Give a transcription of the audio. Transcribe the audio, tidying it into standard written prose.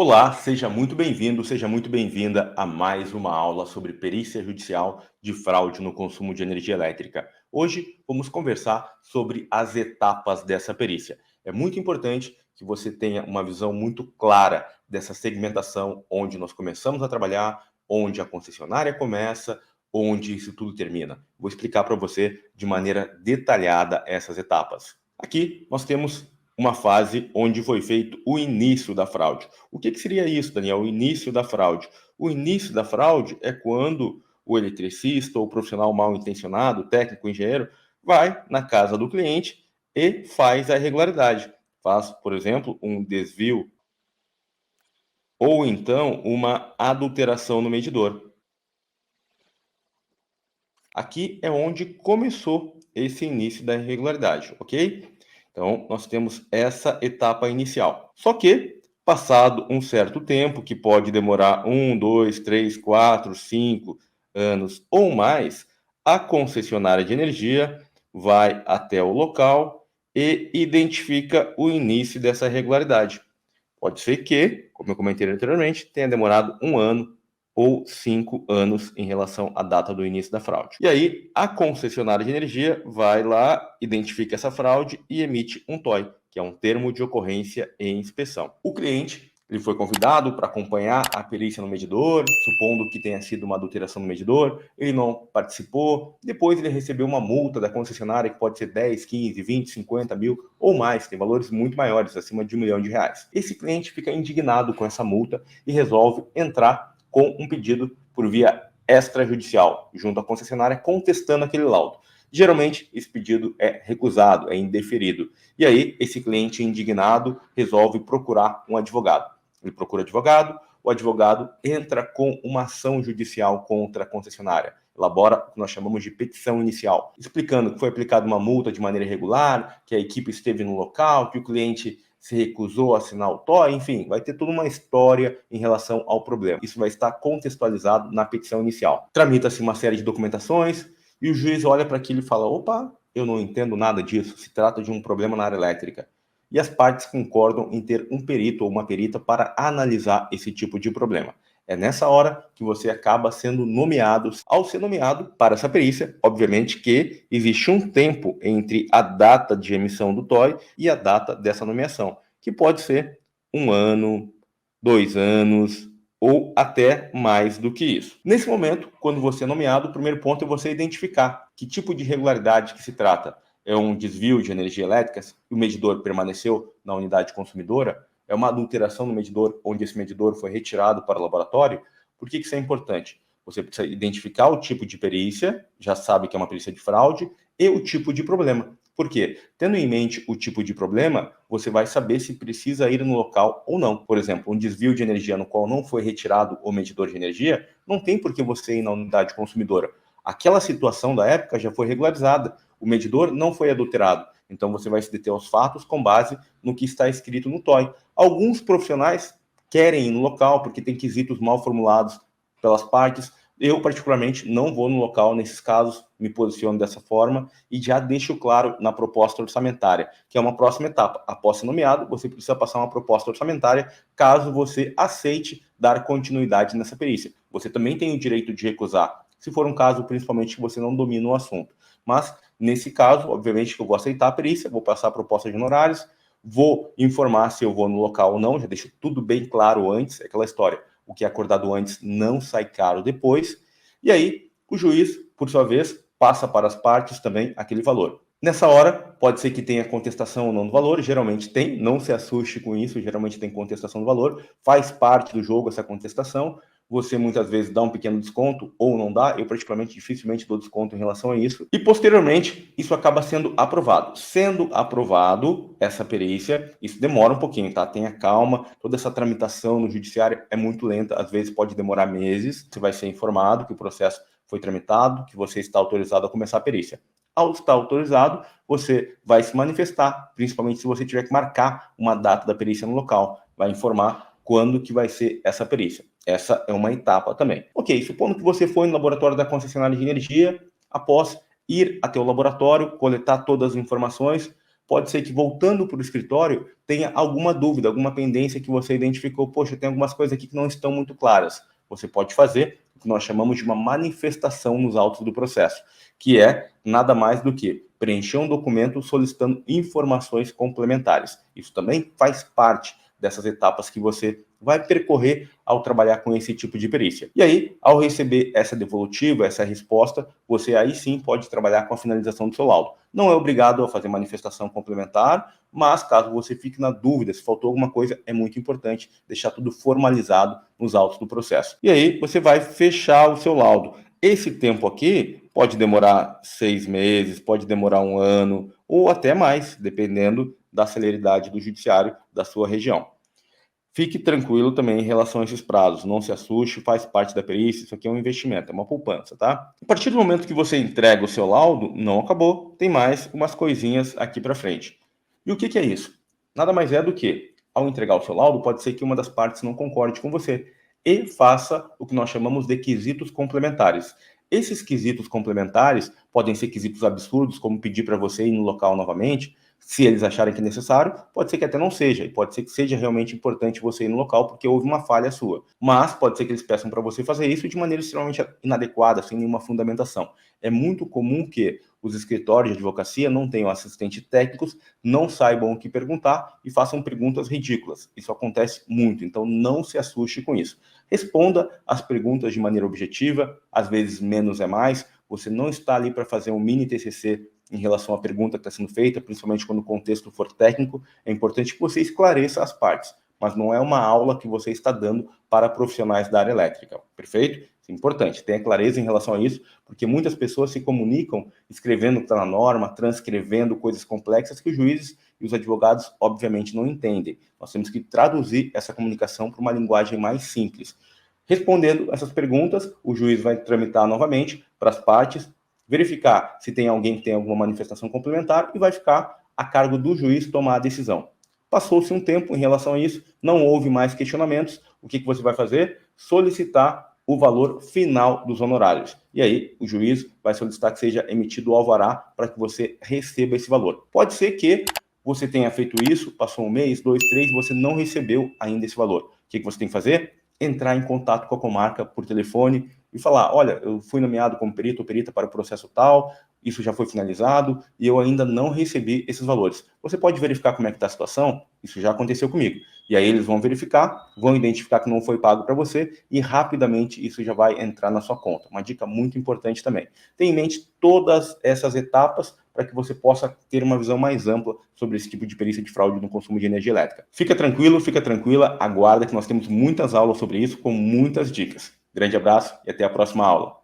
Olá, seja muito bem-vindo, seja muito bem-vinda a mais uma aula sobre perícia judicial de fraude no consumo de energia elétrica. Hoje vamos conversar sobre as etapas dessa perícia. É muito importante que você tenha uma visão muito clara dessa segmentação, onde nós começamos a trabalhar, onde a concessionária começa, onde isso tudo termina. Vou explicar para você de maneira detalhada essas etapas. Aqui nós temos uma fase onde foi feito o início da fraude. O que seria isso, Daniel? O início da fraude. O início da fraude é quando o eletricista ou o profissional mal intencionado, técnico, engenheiro, vai na casa do cliente e faz a irregularidade. Faz, por exemplo, um desvio ou então uma adulteração no medidor. Aqui é onde começou esse início da irregularidade, ok? Então, nós temos essa etapa inicial. Só que, passado um certo tempo, que pode demorar 1, 2, 3, 4, 5 anos ou mais, a concessionária de energia vai até o local e identifica o início dessa irregularidade. Pode ser que, como eu comentei anteriormente, tenha demorado 1 ano ou 5 anos em relação à data do início da fraude. E aí, a concessionária de energia vai lá, identifica essa fraude e emite um TOI, que é um termo de ocorrência e inspeção. O cliente ele foi convidado para acompanhar a perícia no medidor, supondo que tenha sido uma adulteração no medidor, ele não participou, depois ele recebeu uma multa da concessionária que pode ser 10, 15, 20, 50 mil ou mais, tem valores muito maiores, acima de R$ 1 milhão. Esse cliente fica indignado com essa multa e resolve entrar com um pedido por via extrajudicial junto à concessionária contestando aquele laudo. Geralmente, esse pedido é recusado, é indeferido. E aí, esse cliente indignado resolve procurar um advogado. Ele procura advogado, o advogado entra com uma ação judicial contra a concessionária. Elabora o que nós chamamos de petição inicial, explicando que foi aplicada uma multa de maneira irregular, que a equipe esteve no local, que o cliente se recusou a assinar o TOI, enfim, vai ter toda uma história em relação ao problema. Isso vai estar contextualizado na petição inicial. Tramita-se uma série de documentações e o juiz olha para aquilo e fala: opa, eu não entendo nada disso, se trata de um problema na área elétrica. E as partes concordam em ter um perito ou uma perita para analisar esse tipo de problema. É nessa hora que você acaba sendo nomeado. Ao ser nomeado para essa perícia, obviamente que existe um tempo entre a data de emissão do TOI e a data dessa nomeação, que pode ser 1 ano, 2 anos ou até mais do que isso. Nesse momento, quando você é nomeado, o primeiro ponto é você identificar que tipo de irregularidade que se trata. É um desvio de energia elétrica, o medidor permaneceu na unidade consumidora, é uma adulteração no medidor, onde esse medidor foi retirado para o laboratório. Por que isso é importante? Você precisa identificar o tipo de perícia, já sabe que é uma perícia de fraude, e o tipo de problema. Por quê? Tendo em mente o tipo de problema, você vai saber se precisa ir no local ou não. Por exemplo, um desvio de energia no qual não foi retirado o medidor de energia, não tem por que você ir na unidade consumidora. Aquela situação da época já foi regularizada. O medidor não foi adulterado. Então, você vai se deter aos fatos com base no que está escrito no TOI. Alguns profissionais querem ir no local porque tem quesitos mal formulados pelas partes. Eu, particularmente, não vou no local nesses casos, me posiciono dessa forma e já deixo claro na proposta orçamentária, que é uma próxima etapa. Após ser nomeado, você precisa passar uma proposta orçamentária caso você aceite dar continuidade nessa perícia. Você também tem o direito de recusar, se for um caso, principalmente, que você não domina o assunto. Mas, nesse caso, obviamente que eu vou aceitar a perícia, vou passar a proposta de honorários, vou informar se eu vou no local ou não, já deixo tudo bem claro antes, é aquela história. O que é acordado antes não sai caro depois. E aí, o juiz, por sua vez, passa para as partes também aquele valor. Nessa hora, pode ser que tenha contestação ou não do valor, geralmente tem, não se assuste com isso, geralmente tem contestação do valor, faz parte do jogo essa contestação, você muitas vezes dá um pequeno desconto ou não dá, eu particularmente dificilmente dou desconto em relação a isso, e posteriormente isso acaba sendo aprovado. Sendo aprovado essa perícia, isso demora um pouquinho, tá? Tenha calma, toda essa tramitação no judiciário é muito lenta, às vezes pode demorar meses, você vai ser informado que o processo foi tramitado, que você está autorizado a começar a perícia. Ao estar autorizado, você vai se manifestar, principalmente se você tiver que marcar uma data da perícia no local, vai informar quando que vai ser essa perícia. Essa é uma etapa também. Ok, supondo que você foi no laboratório da concessionária de energia, após ir até o laboratório, coletar todas as informações, pode ser que voltando para o escritório tenha alguma dúvida, alguma pendência que você identificou, poxa, tem algumas coisas aqui que não estão muito claras. Você pode fazer o que nós chamamos de uma manifestação nos autos do processo, que é nada mais do que preencher um documento solicitando informações complementares. Isso também faz parte dessas etapas que você vai percorrer ao trabalhar com esse tipo de perícia. E aí, ao receber essa devolutiva, essa resposta, você aí sim pode trabalhar com a finalização do seu laudo. Não é obrigado a fazer manifestação complementar, mas caso você fique na dúvida, se faltou alguma coisa, é muito importante deixar tudo formalizado nos autos do processo. E aí, você vai fechar o seu laudo. Esse tempo aqui pode demorar 6 meses, pode demorar 1 ano, ou até mais, dependendo da celeridade do judiciário da sua região. Fique tranquilo também em relação a esses prazos, não se assuste, faz parte da perícia, isso aqui é um investimento, é uma poupança, tá? A partir do momento que você entrega o seu laudo, não acabou, tem mais umas coisinhas aqui para frente. E o que é isso? Nada mais é do que, ao entregar o seu laudo, pode ser que uma das partes não concorde com você e faça o que nós chamamos de quesitos complementares. Esses quesitos complementares podem ser quesitos absurdos, como pedir para você ir no local novamente. Se eles acharem que é necessário, pode ser que até não seja, e pode ser que seja realmente importante você ir no local porque houve uma falha sua. Mas pode ser que eles peçam para você fazer isso de maneira extremamente inadequada, sem nenhuma fundamentação. É muito comum que os escritórios de advocacia não tenham assistentes técnicos, não saibam o que perguntar e façam perguntas ridículas. Isso acontece muito, então não se assuste com isso. Responda as perguntas de maneira objetiva, às vezes menos é mais. Você não está ali para fazer um mini TCC em relação à pergunta que está sendo feita, principalmente quando o contexto for técnico. É importante que você esclareça as partes, mas não é uma aula que você está dando para profissionais da área elétrica, perfeito? Isso é importante, tenha clareza em relação a isso, porque muitas pessoas se comunicam escrevendo o que está na norma, transcrevendo coisas complexas que os juízes e os advogados, obviamente, não entendem. Nós temos que traduzir essa comunicação para uma linguagem mais simples. Respondendo essas perguntas, o juiz vai tramitar novamente para as partes, verificar se tem alguém que tem alguma manifestação complementar e vai ficar a cargo do juiz tomar a decisão. Passou-se um tempo em relação a isso, não houve mais questionamentos, o que você vai fazer? Solicitar o valor final dos honorários. E aí, o juiz vai solicitar que seja emitido o alvará para que você receba esse valor. Pode ser que você tenha feito isso, passou 1 mês, 2, 3, você não recebeu ainda esse valor. O que você tem que fazer? Entrar em contato com a comarca por telefone e falar, olha, eu fui nomeado como perito ou perita para o processo tal, isso já foi finalizado e eu ainda não recebi esses valores. Você pode verificar como é que está a situação? Isso já aconteceu comigo. E aí eles vão verificar, vão identificar que não foi pago para você e rapidamente isso já vai entrar na sua conta. Uma dica muito importante também. Tenha em mente todas essas etapas para que você possa ter uma visão mais ampla sobre esse tipo de perícia de fraude no consumo de energia elétrica. Fica tranquilo, fica tranquila, aguarda que nós temos muitas aulas sobre isso com muitas dicas. Grande abraço e até a próxima aula.